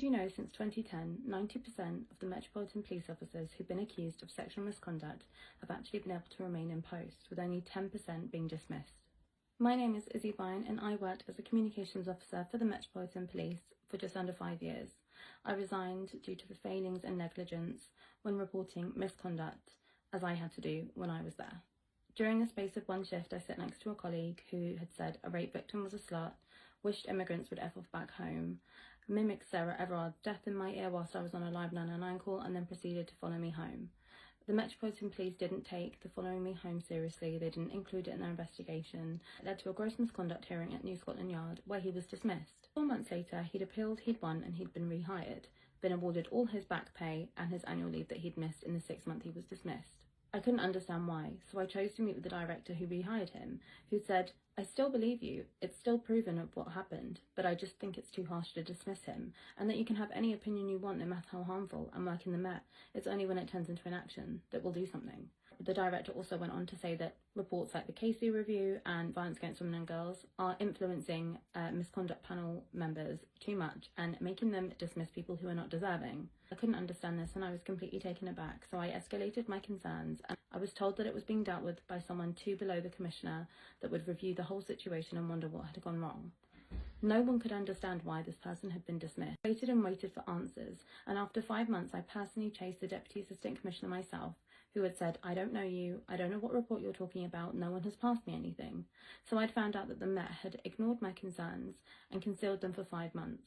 Did you know since 2010, 90% of the Metropolitan Police officers who've been accused of sexual misconduct have actually been able to remain in post, with only 10% being dismissed? My name is Izzy Vine and I worked as a communications officer for the Metropolitan Police for just under 5 years. I resigned due to the failings and negligence when reporting misconduct, as I had to do when I was there. During the space of one shift, I sat next to a colleague who had said a rape victim was a slut, wished immigrants would F off back home, mimicked Sarah Everard's death in my ear whilst I was on a live 999 call, and then proceeded to follow me home. The Metropolitan Police didn't take the following me home seriously. They didn't include it in their investigation. It led to a gross misconduct hearing at New Scotland Yard, where he was dismissed. 4 months later, he'd appealed, he'd won, and he'd been rehired, been awarded all his back pay and his annual leave that he'd missed in the 6 months he was dismissed. I couldn't understand why, so I chose to meet with the director who rehired him, who said, "I still believe you, it's still proven of what happened, but I just think it's too harsh to dismiss him, and that you can have any opinion you want no matter how harmful, and work in the Met. It's only when it turns into an action that we'll do something." The director also went on to say that reports like the Casey Review and Violence Against Women and Girls are influencing misconduct panel members too much and making them dismiss people who are not deserving. I couldn't understand this and I was completely taken aback, so I escalated my concerns, and I was told that it was being dealt with by someone too below the commissioner that would review the whole situation and wonder what had gone wrong. No one could understand why this person had been dismissed. I waited and waited for answers, and after 5 months I personally chased the Deputy Assistant Commissioner myself, who had said, "I don't know you, I don't know what report you're talking about, no one has passed me anything." So I'd found out that the Met had ignored my concerns and concealed them for 5 months.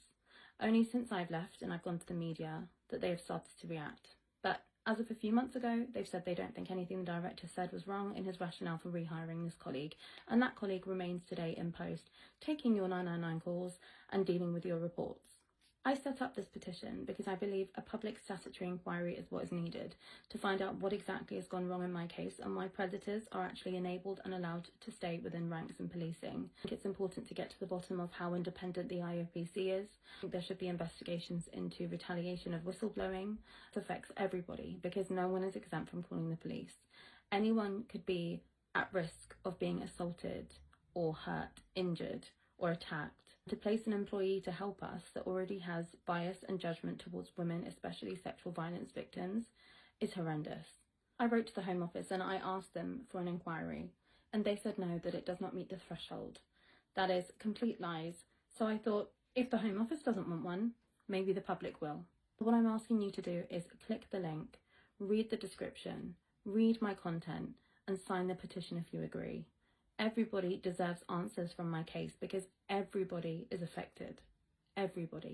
Only since I've left and I've gone to the media that they have started to react. But as of a few months ago, they've said they don't think anything the director said was wrong in his rationale for rehiring this colleague, and that colleague remains today in post, taking your 999 calls and dealing with your reports. I set up this petition because I believe a public statutory inquiry is what is needed to find out what exactly has gone wrong in my case and why predators are actually enabled and allowed to stay within ranks and policing. I think it's important to get to the bottom of how independent the IOPC is. I think there should be investigations into retaliation of whistleblowing. It affects everybody because no one is exempt from calling the police. Anyone could be at risk of being assaulted or hurt, injured or attacked. To place an employee to help us that already has bias and judgment towards women, especially sexual violence victims, is horrendous. I wrote to the Home Office and I asked them for an inquiry, and they said no, that it does not meet the threshold. That is complete lies. So I thought, if the Home Office doesn't want one, maybe the public will. What I'm asking you to do is click the link, read the description, read my content, and sign the petition if you agree. Everybody deserves answers from my case because everybody is affected. Everybody.